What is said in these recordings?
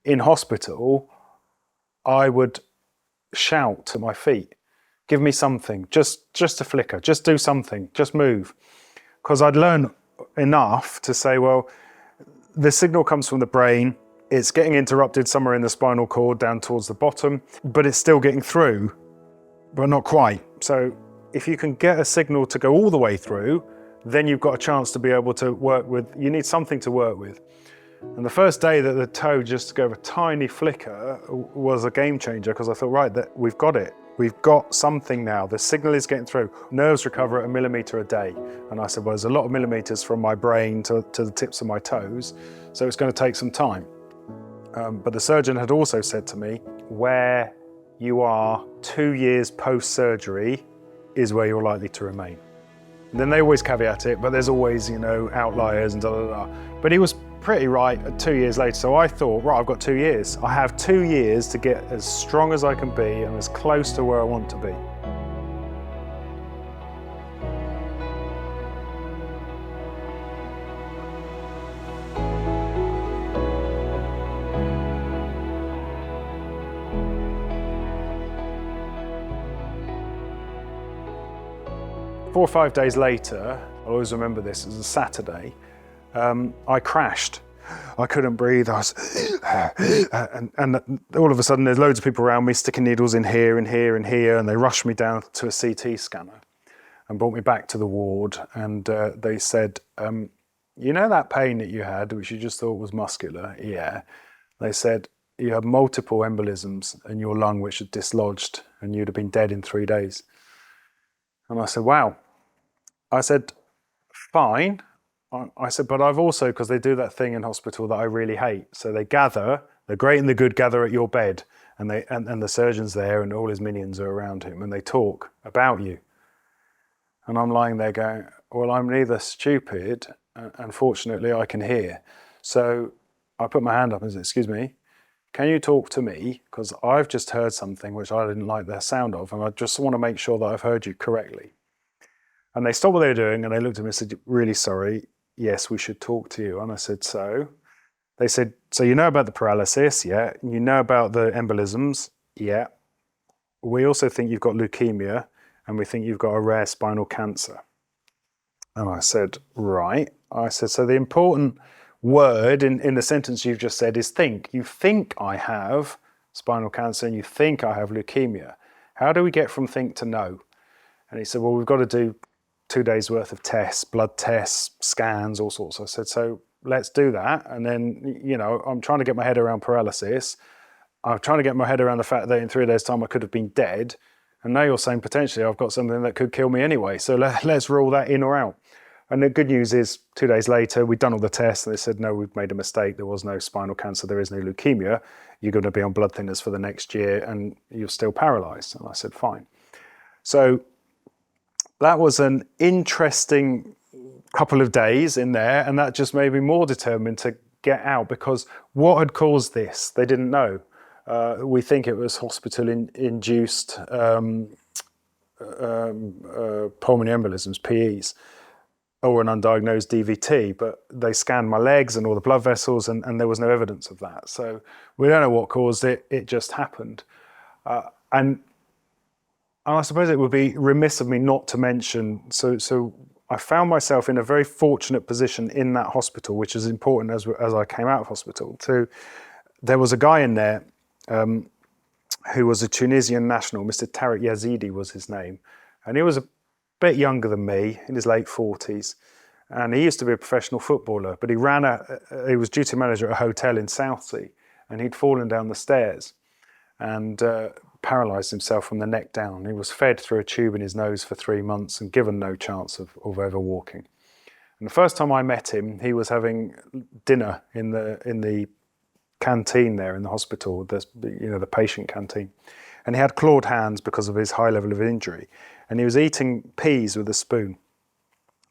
in hospital, I would shout to my feet, give me something, just a flicker, just do something, just move. Because I'd learned enough to say, well, the signal comes from the brain, it's getting interrupted somewhere in the spinal cord down towards the bottom, but it's still getting through, but not quite. So if you can get a signal to go all the way through, then you've got a chance to be able to work with, you need something to work with. And the first day that the toe just gave a tiny flicker was a game changer, because I thought, right, that we've got it. We've got something now. The signal is getting through. Nerves recover at 1 millimetre a day. And I said, well, there's a lot of millimetres from my brain to the tips of my toes, so it's going to take some time. But the surgeon had also said to me, where you are 2 years post-surgery is where you're likely to remain. And then they always caveat it, but there's always, outliers and da da da. But he was pretty right 2 years later. So I thought, right, I've got 2 years. I have 2 years to get as strong as I can be and as close to where I want to be. Four or 5 days later, I'll always remember this, it was a Saturday, I crashed. I couldn't breathe, I was, and all of a sudden there's loads of people around me sticking needles in here and here and here, and they rushed me down to a CT scanner and brought me back to the ward, and they said, you know that pain that you had, which you just thought was muscular? Yeah. They said, you have multiple embolisms in your lung which had dislodged, and you'd have been dead in 3 days. And I said, wow. I said, fine. I said, but I've also, because they do that thing in hospital that I really hate. So they gather, the great and the good gather at your bed, and the surgeon's there and all his minions are around him, and they talk about you. And I'm lying there going, well, I'm neither stupid, and fortunately I can hear. So I put my hand up and said, excuse me, can you talk to me? Because I've just heard something which I didn't like the sound of, and I just want to make sure that I've heard you correctly. And they stopped what they were doing and they looked at me and said, really sorry, yes, we should talk to you. And I said, so? They said, so you know about the paralysis? Yeah. You know about the embolisms? Yeah. We also think you've got leukemia, and we think you've got a rare spinal cancer. And I said, right. I said, so the important word in the sentence you've just said is think. You think I have spinal cancer and you think I have leukemia. How do we get from think to know? And he said, well, we've got to do 2 days worth of tests, blood tests, scans, all sorts. I said, so let's do that. And then, I'm trying to get my head around paralysis. I'm trying to get my head around the fact that in 3 days' time I could have been dead. And now you're saying potentially I've got something that could kill me anyway. So let's rule that in or out. And the good news is 2 days later, we'd done all the tests and they said, no, we've made a mistake. There was no spinal cancer. There is no leukemia. You're going to be on blood thinners for the next year and you're still paralyzed. And I said, fine. So that was an interesting couple of days in there. And that just made me more determined to get out, because what had caused this, they didn't know. We think it was hospital-induced pulmonary embolisms, PEs, or an undiagnosed DVT, but they scanned my legs and all the blood vessels and there was no evidence of that. So we don't know what caused it, it just happened. And I suppose it would be remiss of me not to mention, so I found myself in a very fortunate position in that hospital, which is important as I came out of hospital. There was a guy in there who was a Tunisian national, Mr. Tariq Yazidi was his name, and he was a bit younger than me, in his late 40s, and he used to be a professional footballer, but he was duty manager at a hotel in Southsea, and he'd fallen down the stairs and paralysed himself from the neck down. He was fed through a tube in his nose for 3 months and given no chance of ever walking. And the first time I met him, he was having dinner in the canteen there in the hospital, the patient canteen. And he had clawed hands because of his high level of injury. And he was eating peas with a spoon.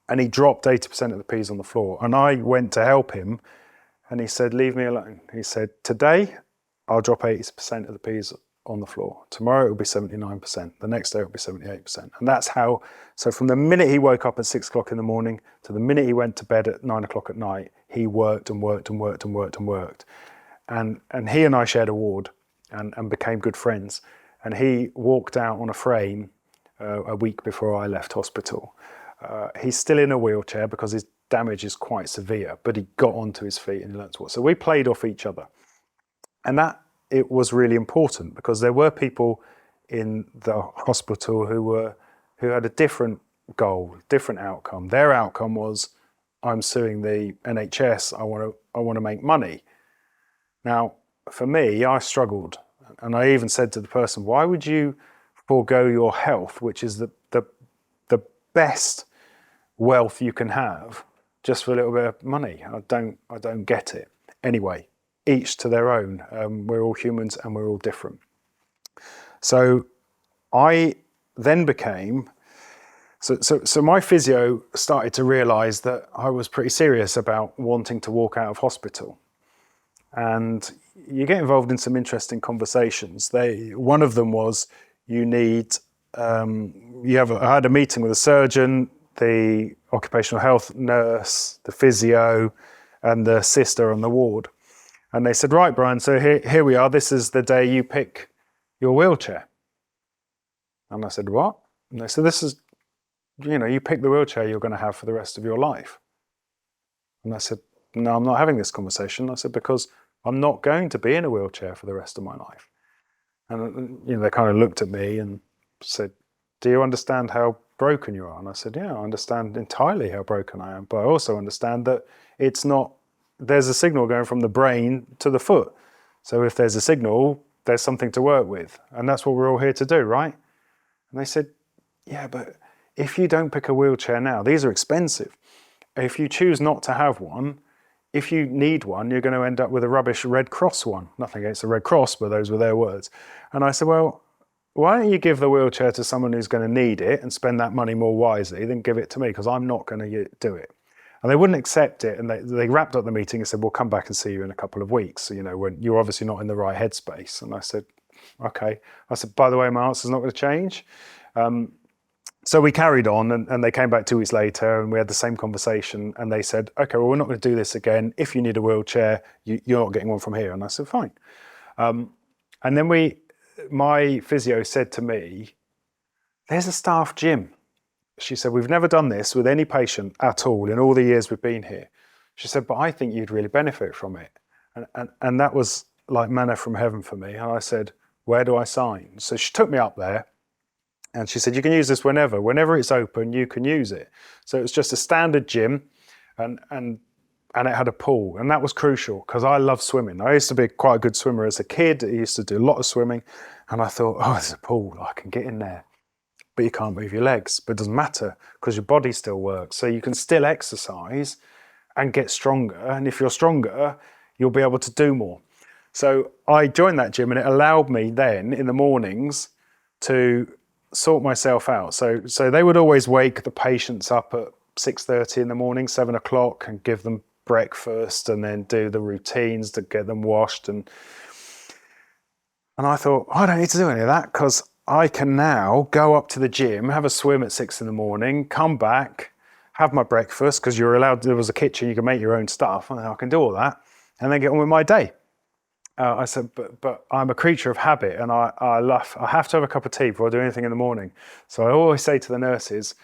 And he dropped 80% of the peas on the floor. And I went to help him. And he said, leave me alone. He said, today, I'll drop 80% of the peas on the floor. Tomorrow, it will be 79%. The next day, it will be 78%. And that's how, so from the minute he woke up at 6 o'clock in the morning to the minute he went to bed at 9 o'clock at night, he worked and worked and worked and worked and worked. And he and I shared a ward and became good friends. And he walked out on a frame a week before I left hospital. He's still in a wheelchair because his damage is quite severe, but he got onto his feet and he learned to walk. So we played off each other. And that, it was really important because there were people in the hospital who had a different goal, different outcome. Their outcome was, I'm suing the NHS, I want to make money. Now, for me, I struggled. And I even said to the person, why would you forego your health, which is the best wealth you can have, just for a little bit of money? I don't get it. Anyway, each to their own. We're all humans and we're all different. So I then became, so my physio started to realise that I was pretty serious about wanting to walk out of hospital. And you get involved in some interesting conversations. One of them was, I had a meeting with a surgeon, the occupational health nurse, the physio, and the sister on the ward. And they said, right, Brian, so here we are. This is the day you pick your wheelchair. And I said, what? And they said, this is, you pick the wheelchair you're going to have for the rest of your life. And I said, no, I'm not having this conversation. I said, because I'm not going to be in a wheelchair for the rest of my life. And they kind of looked at me and said, do you understand how broken you are? And I said, yeah, I understand entirely how broken I am, but I also understand that there's a signal going from the brain to the foot. So if there's a signal, there's something to work with. And that's what we're all here to do, right? And they said, yeah, but if you don't pick a wheelchair now, these are expensive. If you choose not to have one, if you need one, you're going to end up with a rubbish Red Cross one. Nothing against the Red Cross, but those were their words. And I said, well, why don't you give the wheelchair to someone who's going to need it and spend that money more wisely than give it to me, because I'm not going to do it. And they wouldn't accept it. And they wrapped up the meeting and said, we'll come back and see you in a couple of weeks. When you're obviously not in the right headspace. And I said, okay. I said, by the way, my answer's not going to change. So we carried on and they came back 2 weeks later and we had the same conversation and they said, okay, well, we're not going to do this again. If you need a wheelchair, you're not getting one from here. And I said, fine. And then my physio said to me, there's a staff gym. She said, we've never done this with any patient at all in all the years we've been here. She said, but I think you'd really benefit from it. And that was like manna from heaven for me. And I said, where do I sign? So she took me up there. And she said, you can use this whenever it's open, you can use it. So it was just a standard gym and it had a pool. And that was crucial because I love swimming. I used to be quite a good swimmer as a kid. I used to do a lot of swimming. And I thought, oh, there's a pool, I can get in there. But you can't move your legs. But it doesn't matter because your body still works. So you can still exercise and get stronger. And if you're stronger, you'll be able to do more. So I joined that gym and it allowed me then in the mornings to sort myself out. So they would always wake the patients up at 6:30 in the morning, 7 o'clock, and give them breakfast and then do the routines to get them washed. And I thought, I don't need to do any of that because I can now go up to the gym, have a swim at 6 in the morning, come back, have my breakfast because you're allowed, there was a kitchen, you can make your own stuff, and I can do all that and then get on with my day. I said, but I'm a creature of habit and I have to have a cup of tea before I do anything in the morning. So I always say to the nurses,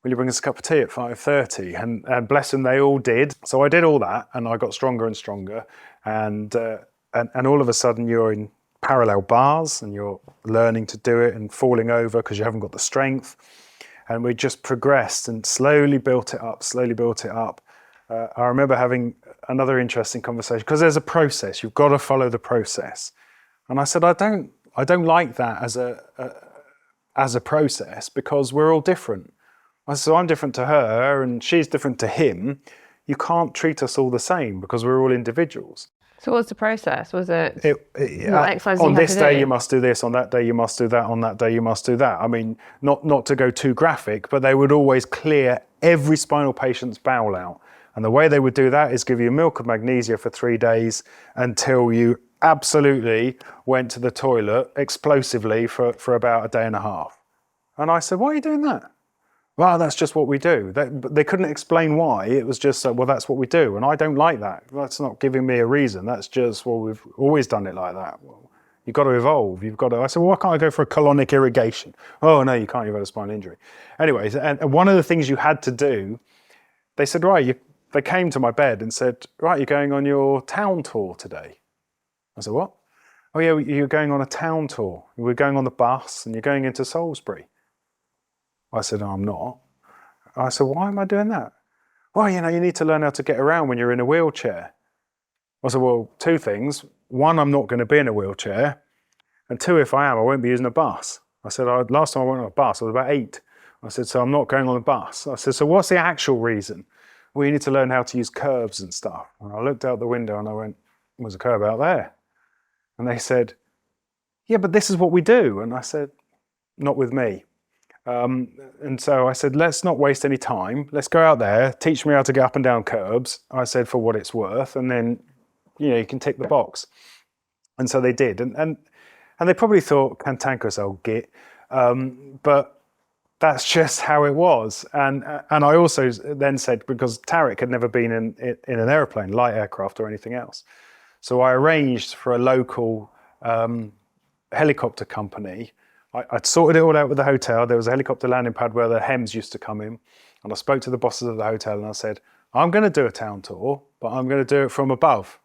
will you bring us a cup of tea at 5:30? And bless them, they all did. So I did all that and I got stronger and stronger. And all of a sudden you're in parallel bars and you're learning to do it and falling over because you haven't got the strength. And we just progressed and slowly built it up. I remember having another interesting conversation because there's a process. You've got to follow the process. And I said, I don't like that as a process because we're all different. I said, so I'm different to her and she's different to him. You can't treat us all the same because we're all individuals. So what's the process? Was it what exercise on this day you must do this, on that day you must do that, on that day you must do that. I mean, not to go too graphic, but they would always clear every spinal patient's bowel out. And the way they would do that is give you milk of magnesia for 3 days until you absolutely went to the toilet explosively for about a day and a half. And I said, why are you doing that? well, that's just what we do. They couldn't explain why. It was just, well, that's what we do. And I don't like that. That's not giving me a reason. That's just, well, we've always done it like that. Well, you've got to evolve. I said, well, why can't I go for a colonic irrigation? Oh, no, you can't. You've had a spinal injury. Anyways, and one of the things you had to do, they said, right, they came to my bed and said, right, you're going on your town tour today. I said, what? Oh, yeah, you're going on a town tour. We're going on the bus and you're going into Salisbury. I said, no, I'm not. I said, why am I doing that? Well, you need to learn how to get around when you're in a wheelchair. I said, well, two things. One, I'm not going to be in a wheelchair. And two, if I am, I won't be using a bus. I said, last time I went on a bus, I was about 8. I said, so I'm not going on a bus. I said, so what's the actual reason? Well, you need to learn how to use curbs and stuff. And I looked out the window and I went, there's a curb out there. And they said, yeah, but this is what we do. And I said, not with me. And so I said, let's not waste any time. Let's go out there, teach me how to get up and down curbs. I said, for what it's worth. And then, you can tick the box. And so they did. And they probably thought, Cantankerous, old git. But that's just how it was. And I also then said, because Tariq had never been in an airplane, light aircraft or anything else. So I arranged for a local helicopter company. I'd sorted it all out with the hotel. There was a helicopter landing pad where the Hems used to come in. And I spoke to the bosses of the hotel and I said, I'm going to do a town tour, but I'm going to do it from above.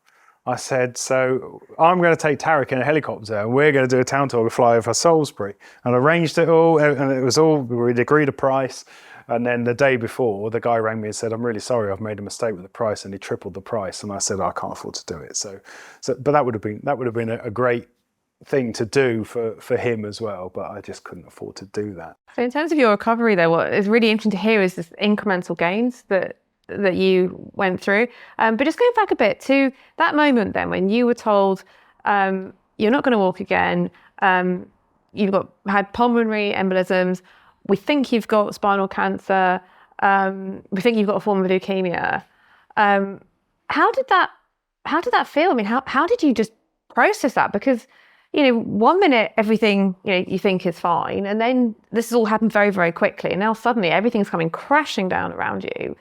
I said, so I'm going to take Tariq in a helicopter and we're going to do a town tour, fly over Salisbury. And arranged it all, and it was all, we'd agreed a price. And then the day before, the guy rang me and said, I'm really sorry, I've made a mistake with the price, and he tripled the price. And I said, I can't afford to do it. But that would have been a great thing to do for him as well, but I just couldn't afford to do that. So in terms of your recovery though, what is really interesting to hear is this incremental gains that you went through. But just going back a bit to that moment then when you were told you're not going to walk again, you've had pulmonary embolisms, we think you've got spinal cancer, we think you've got a form of leukemia. How did that feel? I mean, how did you just process that? Because 1 minute everything you think is fine, and then this has all happened very, very quickly, and now suddenly everything's coming crashing down around you.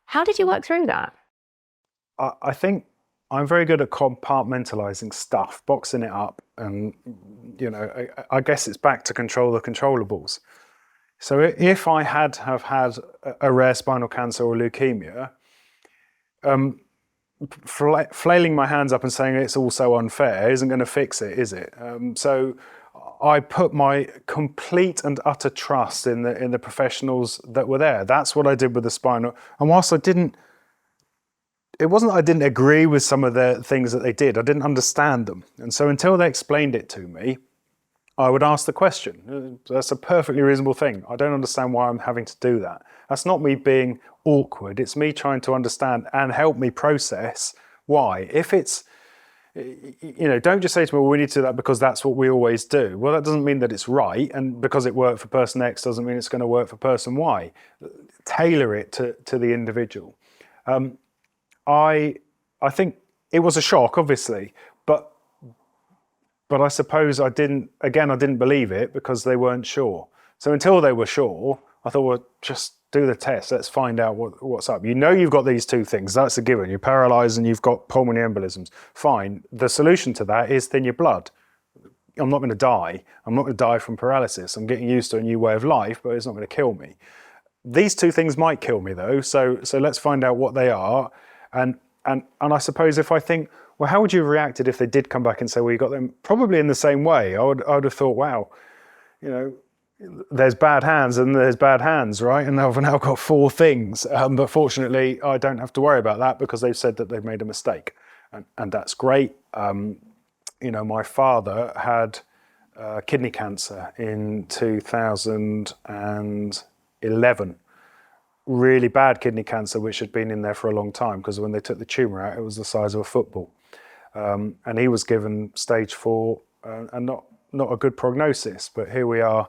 How did you work through that? I think I'm very good at compartmentalizing stuff, boxing it up, and I guess it's back to control the controllables. So if I have had a rare spinal cancer or leukemia, flailing my hands up and saying it's all so unfair isn't going to fix it, is it? So I put my complete and utter trust in the professionals that were there. That's what I did with the spinal. And whilst it wasn't that I didn't agree with some of the things that they did, I didn't understand them. And so until they explained it to me, I would ask the question. That's a perfectly reasonable thing. I don't understand why I'm having to do that. That's not me being awkward. It's me trying to understand and help me process why. If it's, don't just say to me, well, we need to do that because that's what we always do. Well, that doesn't mean that it's right. And because it worked for person X doesn't mean it's going to work for person Y. Tailor it to the individual. I think it was a shock, obviously, but I suppose I didn't believe it because they weren't sure. So until they were sure, I thought, well, just do the test. Let's find out what's up. You've got these two things. That's a given. You're paralyzed and you've got pulmonary embolisms. Fine. The solution to that is thin your blood. I'm not going to die. I'm not going to die from paralysis. I'm getting used to a new way of life, but it's not going to kill me. These two things might kill me though. So let's find out what they are. And I suppose if I think, well, how would you have reacted if they did come back and say, well, you got them? Probably in the same way. I would have thought, wow, there's bad hands and there's bad hands, right? And I've now got 4 things. But fortunately, I don't have to worry about that because they've said that they've made a mistake. And that's great. My father had kidney cancer in 2011. Really bad kidney cancer, which had been in there for a long time because when they took the tumour out, it was the size of a football. And he was given stage 4 and not a good prognosis. But here we are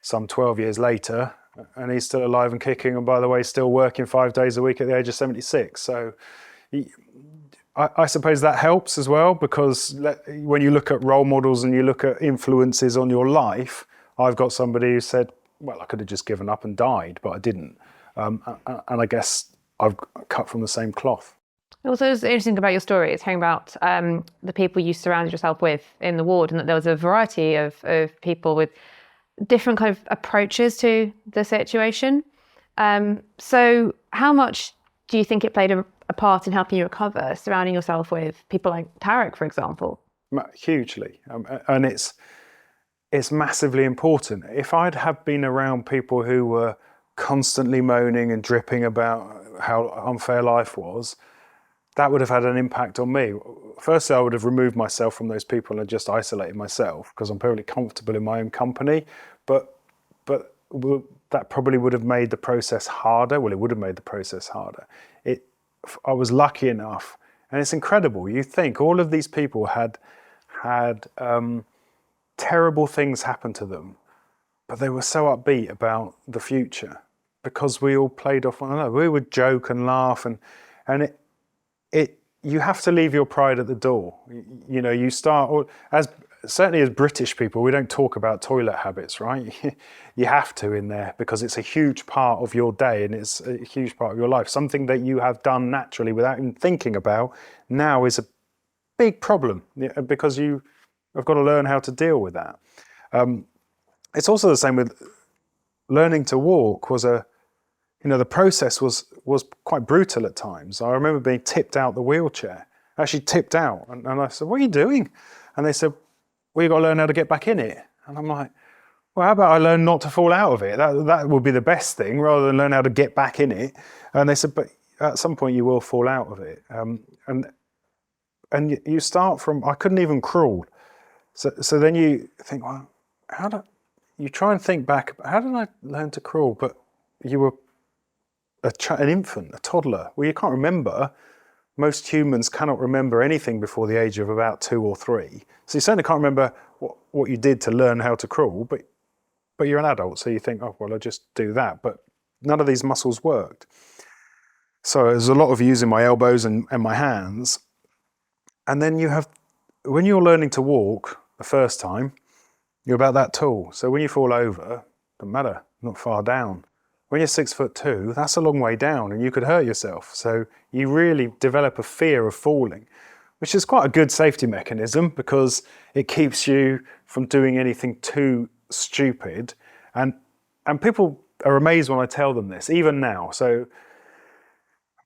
some 12 years later and he's still alive and kicking. And by the way, still working 5 days a week at the age of 76. So I suppose that helps as well because when you look at role models and you look at influences on your life, I've got somebody who said, well, I could have just given up and died, but I didn't. And I guess I've cut from the same cloth. Also, what's interesting about your story is hearing about the people you surrounded yourself with in the ward, and that there was a variety of people with different kind of approaches to the situation. So how much do you think it played a part in helping you recover, surrounding yourself with people like Tariq, for example? Hugely. And it's massively important. If I'd have been around people who were constantly moaning and dripping about how unfair life was, that would have had an impact on me. Firstly, I would have removed myself from those people and just isolated myself because I'm perfectly comfortable in my own company. But that probably would have made the process harder. Well, it would have made the process harder. I was lucky enough, and it's incredible. You think all of these people had terrible things happen to them, but they were so upbeat about the future because we all played off one another. We would joke and laugh, and you have to leave your pride at the door. You know, you start, certainly as British people, we don't talk about toilet habits, right? You have to in there because it's a huge part of your day and it's a huge part of your life. Something that you have done naturally without even thinking about now is a big problem because you have got to learn how to deal with that. It's also the same with learning to walk. The process was quite brutal at times. I remember being tipped out the wheelchair, actually tipped out. And I said, "What are you doing?" And they said, "Well, you've got to learn how to get back in it." And I'm like, well, how about I learn not to fall out of it? That would be the best thing rather than learn how to get back in it. And they said, but at some point you will fall out of it. And you start from, I couldn't even crawl. So then you think, well, you try and think back, how did I learn to crawl? But you were an infant, a toddler. Well, you can't remember. Most humans cannot remember anything before the age of about 2 or 3. So you certainly can't remember what you did to learn how to crawl, but you're an adult, so you think, oh, well, I'll just do that. But none of these muscles worked. So there's a lot of using my elbows and my hands. And then when you're learning to walk the first time, you're about that tall. So when you fall over, doesn't matter, not far down. When you're 6'2", that's a long way down and you could hurt yourself. So you really develop a fear of falling, which is quite a good safety mechanism because it keeps you from doing anything too stupid. And people are amazed when I tell them this, even now. So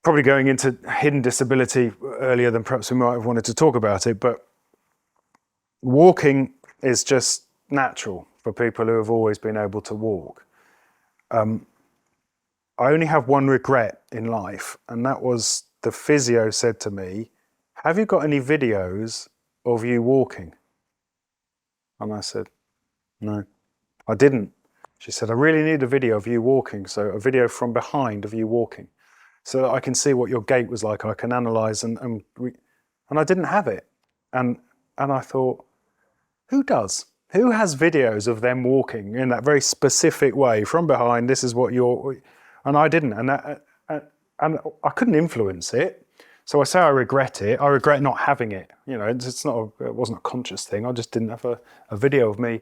probably going into hidden disability earlier than perhaps we might have wanted to talk about it, but walking is just natural for people who have always been able to walk. I only have one regret in life, and that was the physio said to me, "Have you got any videos of you walking?" And I said, "No, I didn't." She said, "I really need a video of you walking, so a video from behind of you walking, so that I can see what your gait was like, I can analyse." And I didn't have it. And I thought, who does? Who has videos of them walking in that very specific way, from behind, this is what you're... And I didn't, and I couldn't influence it. So I say I regret it. I regret not having it. You know, it wasn't a conscious thing. I just didn't have a video of me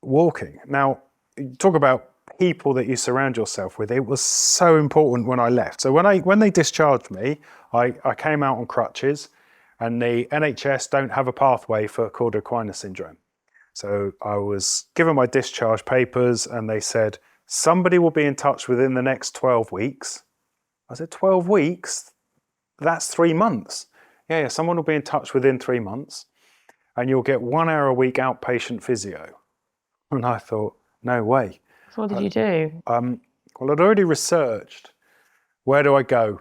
walking. Now, you talk about people that you surround yourself with. It was so important when I left. So when they discharged me, I came out on crutches, and the NHS don't have a pathway for cauda equina syndrome. So I was given my discharge papers, and they said, somebody will be in touch within the next 12 weeks. I said, 12 weeks? That's 3 months. Yeah, someone will be in touch within 3 months and you'll get 1 hour a week outpatient physio. And I thought, no way. So what did you do? Well, I'd already researched, where do I go?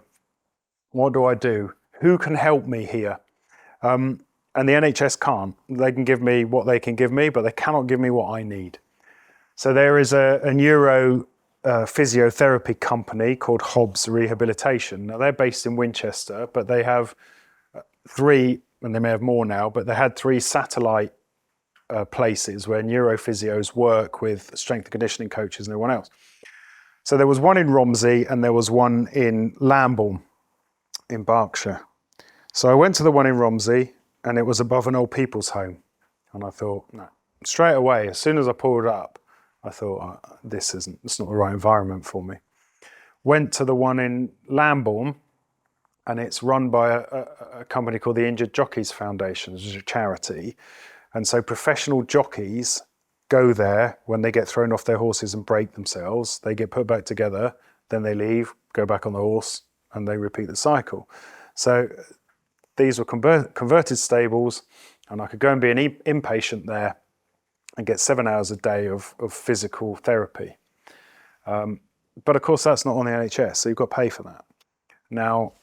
What do I do? Who can help me here? And the NHS can't. They can give me what they can give me, but they cannot give me what I need. So there is a neuro physiotherapy company called Hobbs Rehabilitation. Now they're based in Winchester, but they have 3, and they may have more now, but they had 3 satellite places where neurophysios work with strength and conditioning coaches and everyone else. So there was one in Romsey and there was one in Lambourne in Berkshire. So I went to the one in Romsey and it was above an old people's home. And I thought, no, straight away, as soon as I pulled up, I thought, it's not the right environment for me. Went to the one in Lambourne, and it's run by a company called the Injured Jockeys Foundation, which is a charity. And so professional jockeys go there when they get thrown off their horses and break themselves. They get put back together, then they leave, go back on the horse, and they repeat the cycle. So these were converted stables, and I could go and be an inpatient there and get 7 hours a day of physical therapy. But of course, that's not on the NHS, so you've got to pay for that. Now,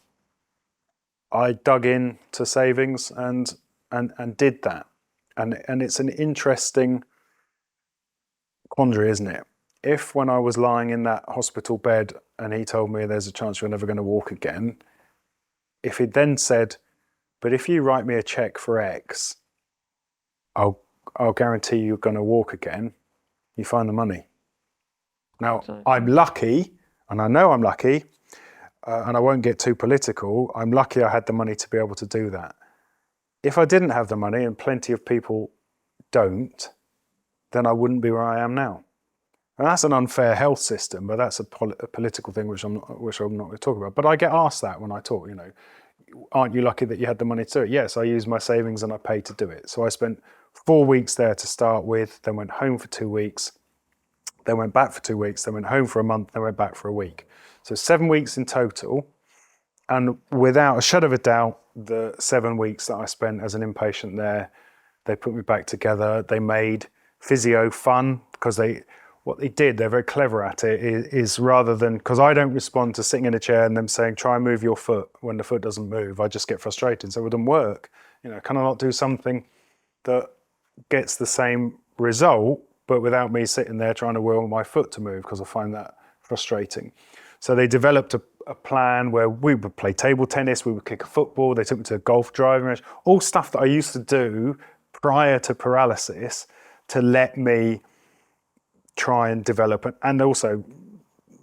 I dug into savings and did that. And it's an interesting quandary, isn't it? If when I was lying in that hospital bed and he told me there's a chance you're never going to walk again, if he'd then said, but if you write me a check for X, I'll guarantee you're going to walk again, you find the money. Now, I'm lucky, and I know I'm lucky, and I won't get too political, I'm lucky I had the money to be able to do that. If I didn't have the money, and plenty of people don't, then I wouldn't be where I am now. And that's an unfair health system, but that's a political thing which I'm not going to talk about. But I get asked that when I talk, aren't you lucky that you had the money to do it? Yes, I used my savings and I paid to do it. So I spent 4 weeks there to start with, then went home for 2 weeks, then went back for 2 weeks, then went home for a month, then went back for a week. So 7 weeks in total. And without a shadow of a doubt, the 7 weeks that I spent as an inpatient there, they put me back together. They made physio fun, because what they did, they're very clever at it, is rather than, because I don't respond to sitting in a chair and them saying, try and move your foot when the foot doesn't move, I just get frustrated. So it doesn't work. Can I not do something that gets the same result, but without me sitting there trying to will my foot to move, because I find that frustrating. So they developed a plan where we would play table tennis, we would kick a football, they took me to a golf driving range, all stuff that I used to do prior to paralysis to let me try and develop, and also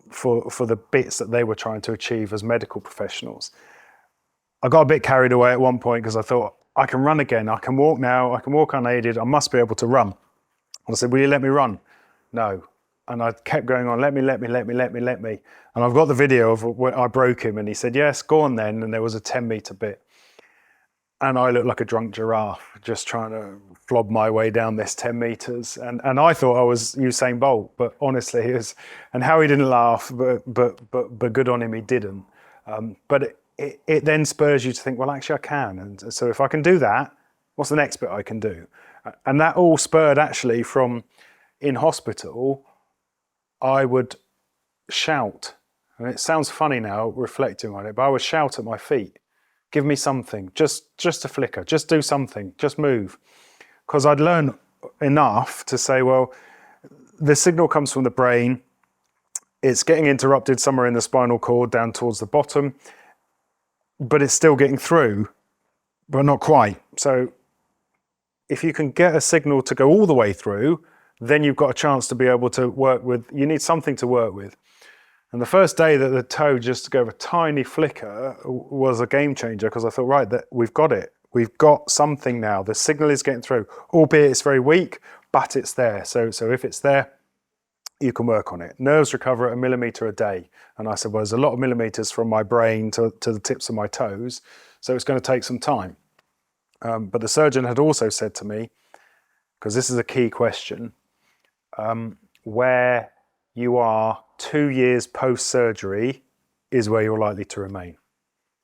for the bits that they were trying to achieve as medical professionals. I got a bit carried away at one point because I thought, I can run again, I can walk now, I can walk unaided, I must be able to run. And I said, will you let me run? No. And I kept going on, let me. And I've got the video of when I broke him and he said, yes, go on then. And there was a 10-meter bit. And I looked like a drunk giraffe, just trying to flob my way down this 10 meters. And I thought I was Usain Bolt, but honestly, and Harry didn't laugh, but good on him, he didn't. But it then spurs you to think, well, actually I can. And so if I can do that, what's the next bit I can do? And that all spurred actually from in hospital, I would shout. And it sounds funny now reflecting on it, but I would shout at my feet. Give me something, just a flicker, just do something, just move. Because I'd learned enough to say, well, the signal comes from the brain, it's getting interrupted somewhere in the spinal cord down towards the bottom, but it's still getting through, but not quite. So if you can get a signal to go all the way through, then you've got a chance to be able to work with, you need something to work with. And the first day that the toe just gave a tiny flicker was a game changer, because I thought, right, that we've got it. We've got something now. The signal is getting through, albeit it's very weak, but it's there. So if it's there, you can work on it. Nerves recover at 1 millimeter a day. And I said, well, there's a lot of millimeters from my brain to the tips of my toes, so it's going to take some time. But the surgeon had also said to me, because this is a key question, where you are 2 years post-surgery is where you're likely to remain.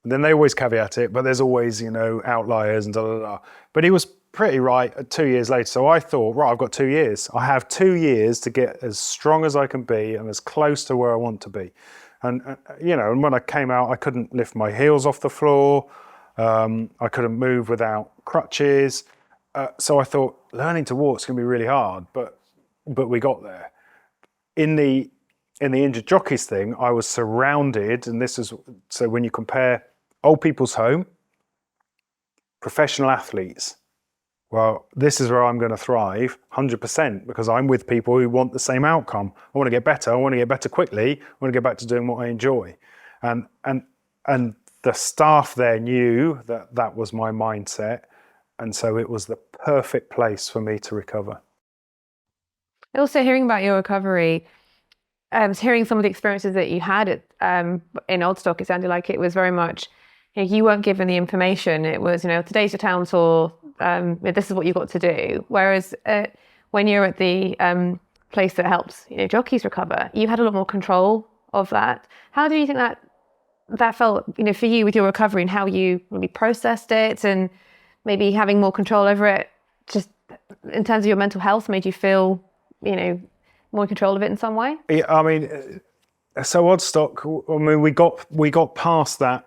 And then they always caveat it, but there's always, outliers and da. But he was pretty right at 2 years later. So I thought, right, I've got 2 years. I have 2 years to get as strong as I can be and as close to where I want to be. And when I came out, I couldn't lift my heels off the floor. I couldn't move without crutches. So I thought, learning to walk is going to be really hard, but we got there. In the Injured Jockeys thing, I was surrounded, and this is, so when you compare old people's home, professional athletes, well, this is where I'm going to thrive 100%, because I'm with people who want the same outcome. I want to get better. I want to get better quickly. I want to get back to doing what I enjoy. And the staff there knew that was my mindset. And so it was the perfect place for me to recover. Also, hearing about your recovery, hearing some of the experiences that you had in Oldstock, it sounded like it was very much, you weren't given the information. It was, today's your town tour. This is what you've got to do. Whereas when you're at the place that helps, jockeys recover, you had a lot more control of that. How do you think that felt, for you with your recovery, and how you maybe processed it, and maybe having more control over it, just in terms of your mental health, made you feel, more in control of it in some way? Yeah, I mean, so Oddstock, I mean, we got past that.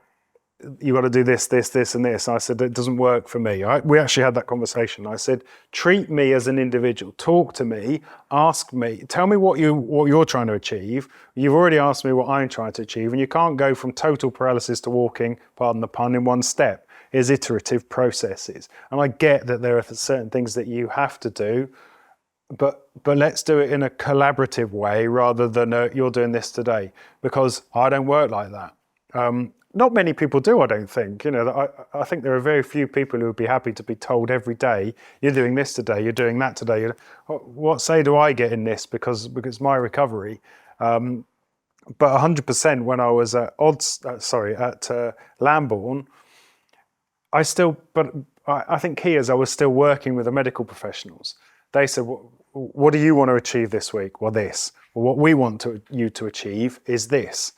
You got to do this, this, this, and this. I said, it doesn't work for me. We actually had that conversation. I said, treat me as an individual. Talk to me. Ask me. Tell me what you're trying to achieve. You've already asked me what I'm trying to achieve, and you can't go from total paralysis to walking, pardon the pun, in one step. It's iterative processes, and I get that there are certain things that you have to do, but let's do it in a collaborative way rather than you're doing this today, because I don't work like that. Not many people do, I don't think. I think there are very few people who would be happy to be told every day, you're doing this today, you're doing that today. What say do I get in this because my recovery? But 100% when I was at Lambourne, I think key is I was still working with the medical professionals. They said, what do you want to achieve this week? Well, this. Well, what we want you to achieve is this.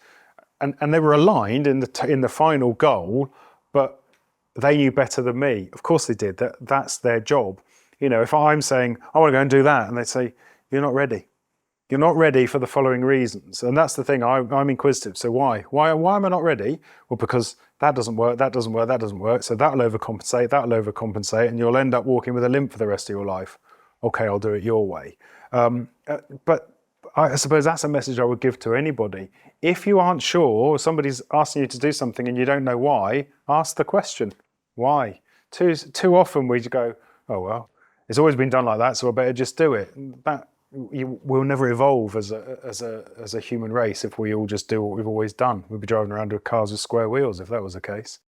And they were aligned in the final goal, but they knew better than me. Of course they did. That's their job. If I'm saying, I want to go and do that, and they say, you're not ready. You're not ready for the following reasons. And that's the thing, I'm inquisitive. So why? Why am I not ready? Well, because that doesn't work, that doesn't work, that doesn't work. So that'll overcompensate, and you'll end up walking with a limp for the rest of your life. Okay, I'll do it your way. But I suppose that's a message I would give to anybody. If you aren't sure, or somebody's asking you to do something and you don't know why, ask the question, why? Too often we go, oh, well, it's always been done like that, so I better just do it. We'll never evolve as a human race if we all just do what we've always done. We'd be driving around with cars with square wheels if that was the case.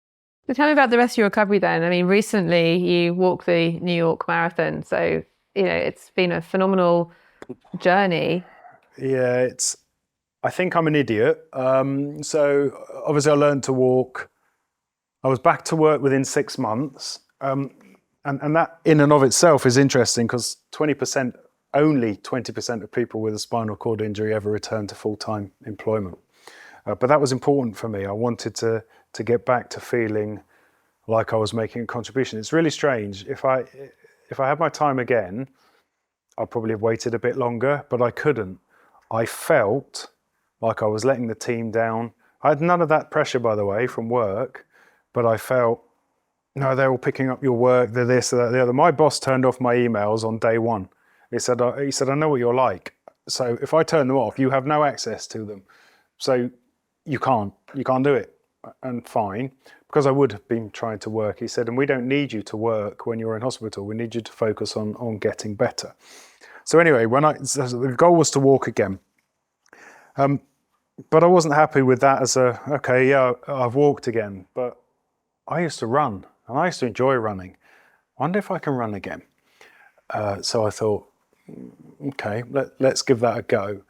So tell me about the rest of your recovery then. I mean, recently you walked the New York Marathon, so it's been a phenomenal journey. Yeah, I think I'm an idiot. So obviously I learned to walk. I was back to work within 6 months. And that in and of itself is interesting, because only 20% of people with a spinal cord injury ever return to full-time employment. But that was important for me. I wanted to get back to feeling like I was making a contribution. It's really strange. If I had my time again, I'd probably have waited a bit longer, but I couldn't. I felt like I was letting the team down. I had none of that pressure, by the way, from work, but I felt, no, they're all picking up your work, they're this, they're that, the other. My boss turned off my emails on day one. He said, I know what you're like. So if I turn them off, you have no access to them. So you can't do it. And fine, because I would have been trying to work. He said, and we don't need you to work when you're in hospital. We need you to focus on getting better. So anyway, the goal was to walk again. But I wasn't happy with that I've walked again. But I used to run, and I used to enjoy running. I wonder if I can run again. So I thought, okay, let's give that a go.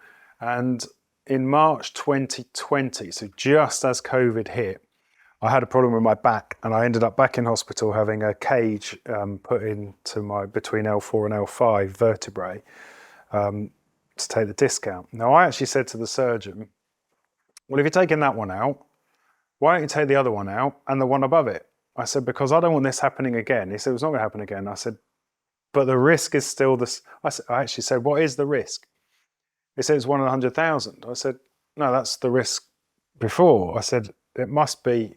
And in March 2020, so just as COVID hit, I had a problem with my back, and I ended up back in hospital having a cage put into between L4 and L5 vertebrae to take the disc out. Now, I actually said to the surgeon, well, if you're taking that one out, why don't you take the other one out and the one above it? I said, because I don't want this happening again. He said, it's not going to happen again. I said, but the risk is still this. I actually said, what is the risk? He said, it's 1 in 100,000. I said, no, that's the risk before. I said, it must be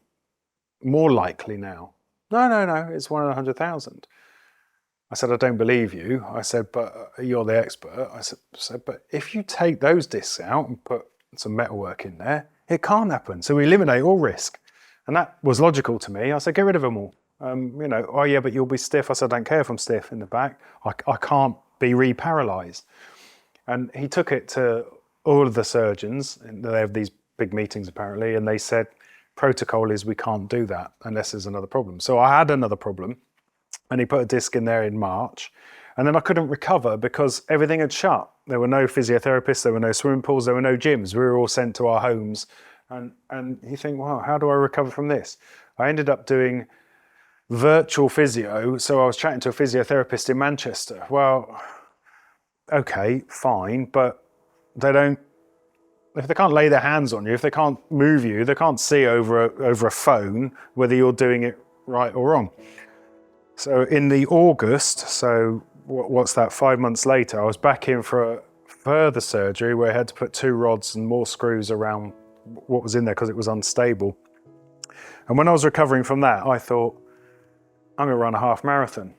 more likely now. No, it's 1 in 100,000. I said, I don't believe you. I said, but you're the expert. I said, but if you take those discs out and put some metalwork in there, it can't happen. So we eliminate all risk. And that was logical to me. I said, get rid of them all. Oh yeah, but you'll be stiff. I said, I don't care if I'm stiff in the back. I can't be re-paralyzed. And he took it to all of the surgeons, and they have these big meetings apparently, and they said, protocol is we can't do that unless there's another problem. So I had another problem, and he put a disc in there in March, And then I couldn't recover because everything had shut. There were no physiotherapists, there were no swimming pools, there were no gyms. We were all sent to our homes. And you think, wow, how do I recover from this? I ended up doing virtual physio. So I was chatting to a physiotherapist in Manchester. Well, okay, fine, but if they can't lay their hands on you, if they can't move you, they can't see over a phone whether you're doing it right or wrong. So in the August, so what's that, 5 months later, I was back in for a further surgery where I had to put 2 rods and more screws around what was in there because it was unstable. And when I was recovering from that, I thought, I'm going to run a half marathon.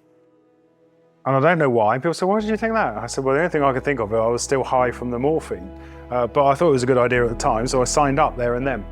And I don't know why. People said, why did you think that? I said, well, the only thing I could think of, I was still high from the morphine. But I thought it was a good idea at the time, so I signed up there and then.